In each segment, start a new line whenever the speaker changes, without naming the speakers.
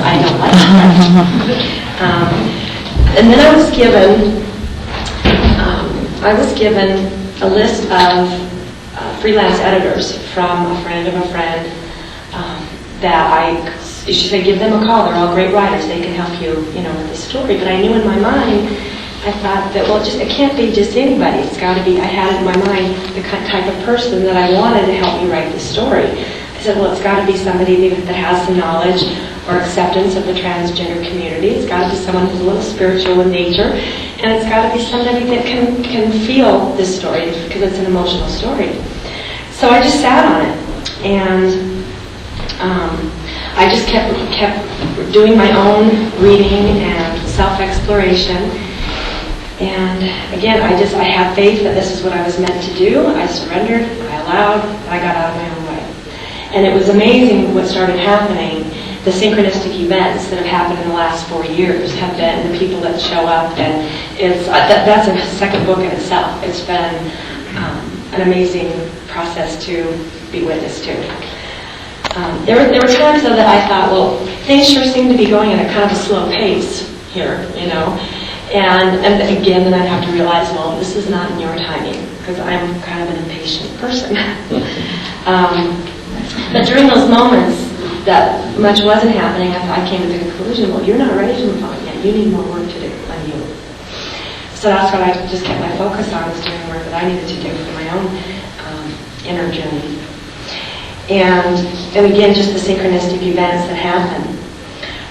I don't like French. And then I was given a list of freelance editors from a friend of a friend she said, give them a call. They're all great writers. They can help you, with the story. But I knew in my mind, I thought that, it can't be just anybody. It's got to be, I had in my mind the type of person that I wanted to help me write the story. I said, it's got to be somebody that has some knowledge or acceptance of the transgender community. It's got to be someone who's a little spiritual in nature. And it's got to be somebody that can feel this story because it's an emotional story. So I just sat on it. And I just kept doing my own reading and self-exploration. And again, I had faith that this is what I was meant to do. I surrendered, I allowed, and I got out of my own way. And it was amazing what started happening. The synchronistic events that have happened in the last 4 years have been the people that show up, and that's a second book in itself. It's been an amazing process to be witness to. There were times, though, that I thought, things sure seem to be going at a kind of a slow pace here, And again, then I'd have to realize, this is not in your timing, because I'm kind of an impatient person. But during those moments that much wasn't happening, I came to the conclusion, you're not ready to move on yet. You need more work to do on you. So that's what I just kept my focus on, was doing work that I needed to do for my own inner journey. And again, just the synchronistic events that happen.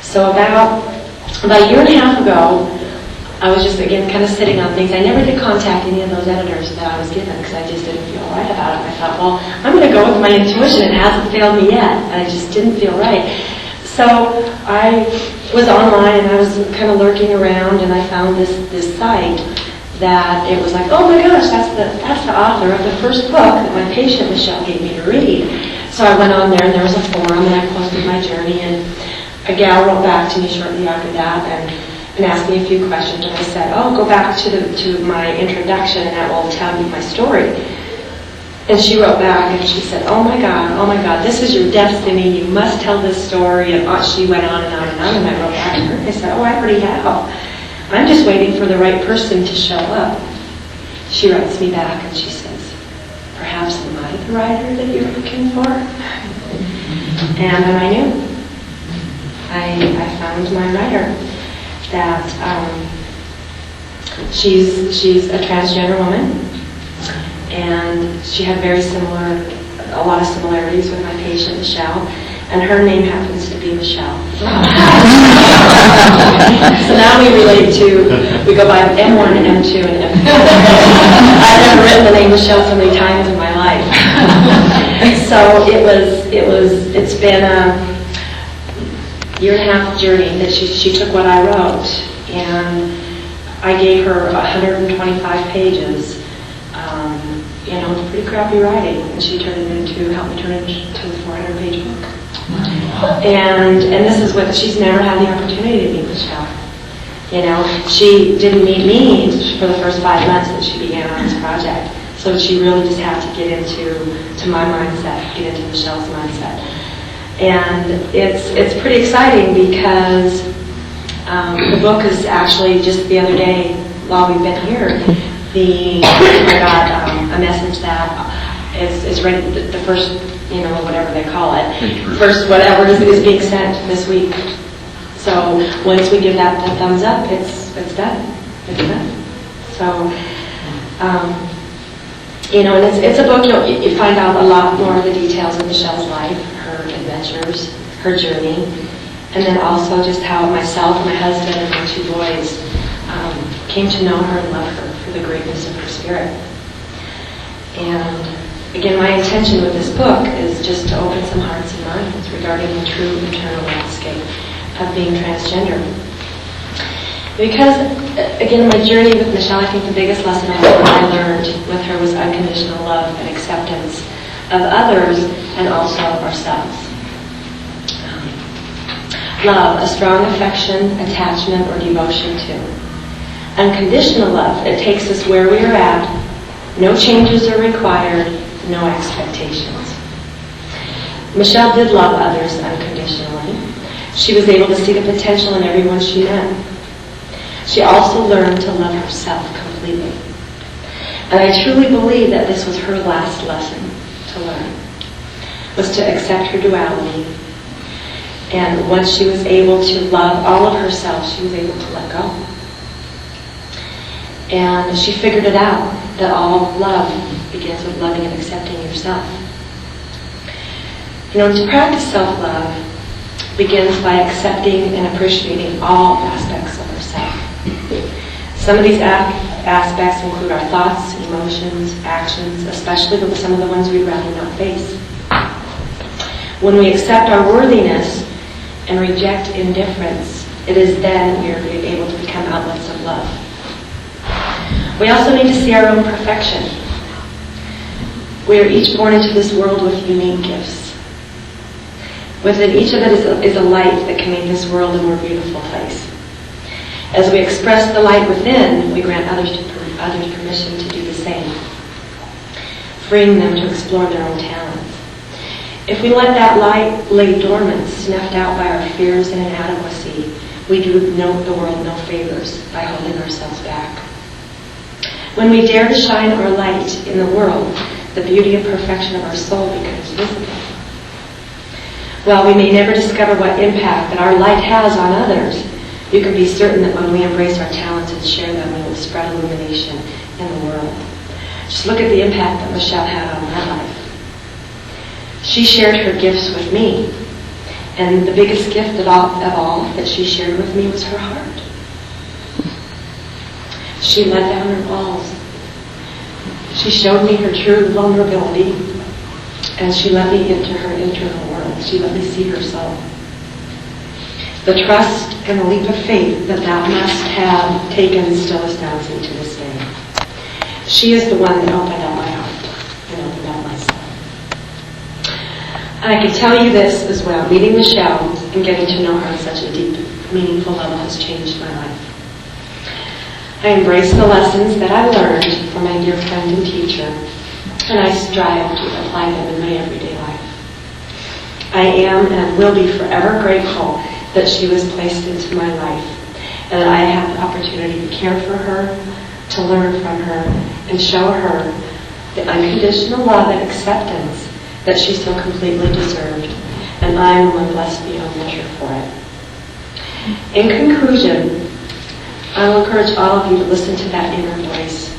So about a year and a half ago, I was just, again, kind of sitting on things. I never did contact any of those editors that I was given because I just didn't feel right about it. I thought, I'm going to go with my intuition. It hasn't failed me yet. And I just didn't feel right. So I was online and I was kind of lurking around, and I found this site that it was like, oh my gosh, that's the author of the first book that my patient Michelle gave me to read. So I went on there, and there was a forum, and I posted my journey, and a gal wrote back to me shortly after that and asked me a few questions, and I said, go back to my introduction, and that will tell you my story. And she wrote back, and she said, oh my God, this is your destiny, you must tell this story, and she went on and on and on, and I wrote back to her, and I said, I already have. I'm just waiting for the right person to show up. She writes me back, and she says, perhaps am I the writer that you're looking for? And then I knew. I found my writer. That she's a transgender woman, and she had a lot of similarities with my patient Michelle, and her name happens to be Michelle. So now we go by M1, M2, and M3. I've never written the name Michelle so many times in my life. So it's been a year and a half journey that she took what I wrote, and I gave her 125 pages. It's pretty crappy writing, and she helped me turn it into a 400-page book. And this is she's never had the opportunity to meet Michelle. She didn't meet me for the first 5 months that she began on this project. So she really just had to get into my mindset, get into Michelle's mindset. And it's pretty exciting because the book is actually, just the other day while we've been here, I got a message that is ready, the first, whatever they call it, first whatever is being sent this week. So once we give that thumbs up, it's done. It's done. So, and it's a book, you find out a lot more of the details of Michelle's life, her adventures, her journey, and then also just how myself, my husband, and my 2 boys came to know her and love her for the greatness of her spirit. And again, my intention with this book is just to open some hearts and minds regarding the true internal landscape of being transgender. Because, again, in my journey with Michelle, I think the biggest lesson I learned with her was unconditional love and acceptance of others and also of ourselves. Love, a strong affection, attachment, or devotion to. Unconditional love, it takes us where we are at, no changes are required, no expectations. Michelle did love others unconditionally. She was able to see the potential in everyone she met. She also learned to love herself completely. And I truly believe that this was her last lesson to learn, was to accept her duality. And once she was able to love all of herself, she was able to let go. And she figured it out, that all love begins with loving and accepting yourself. You know, to practice self-love begins by accepting and appreciating all aspects of ourselves. Some of these aspects include our thoughts, emotions, actions, especially some of the ones we'd rather not face. When we accept our worthiness and reject indifference, it is then we are able to become outlets of love. We also need to see our own perfection. We are each born into this world with unique gifts. Within each of us is a light that can make this world a more beautiful place. As we express the light within, we grant others permission to do the same, freeing them to explore their own talents. If we let that light lay dormant, snuffed out by our fears and inadequacy, we do the world no favors by holding ourselves back. When we dare to shine our light in the world, the beauty and perfection of our soul becomes visible. While we may never discover what impact that our light has on others, you can be certain that when we embrace our talents and share them, we will spread illumination in the world. Just look at the impact that Michelle had on my life. She shared her gifts with me, and the biggest gift of all that she shared with me was her heart. She let down her walls. She showed me her true vulnerability, and she let me into her internal world. She let me see her soul. The trust and the leap of faith that must have taken still astounds me to this day. She is the one that opened up my heart and opened up my soul. And I can tell you this as well, meeting Michelle and getting to know her on such a deep, meaningful level has changed my life. I embrace the lessons that I learned from my dear friend and teacher, and I strive to apply them in my everyday life. I am and will be forever grateful that she was placed into my life, and that I have the opportunity to care for her, to learn from her, and show her the unconditional love and acceptance that she so completely deserved, and I am one blessed beyond measure for it. In conclusion, I will encourage all of you to listen to that inner voice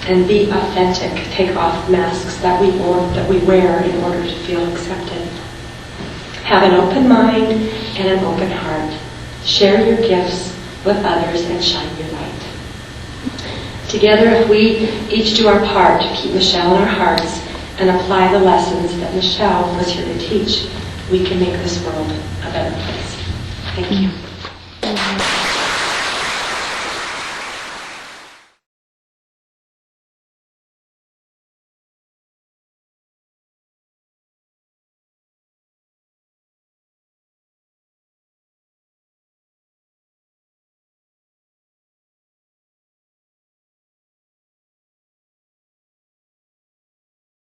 and be authentic. Take off masks that we wear in order to feel accepted. Have an open mind and an open heart. Share your gifts with others and shine your light. Together, if we each do our part to keep Michelle in our hearts and apply the lessons that Michelle was here to teach, we can make this world a better place. Thank you.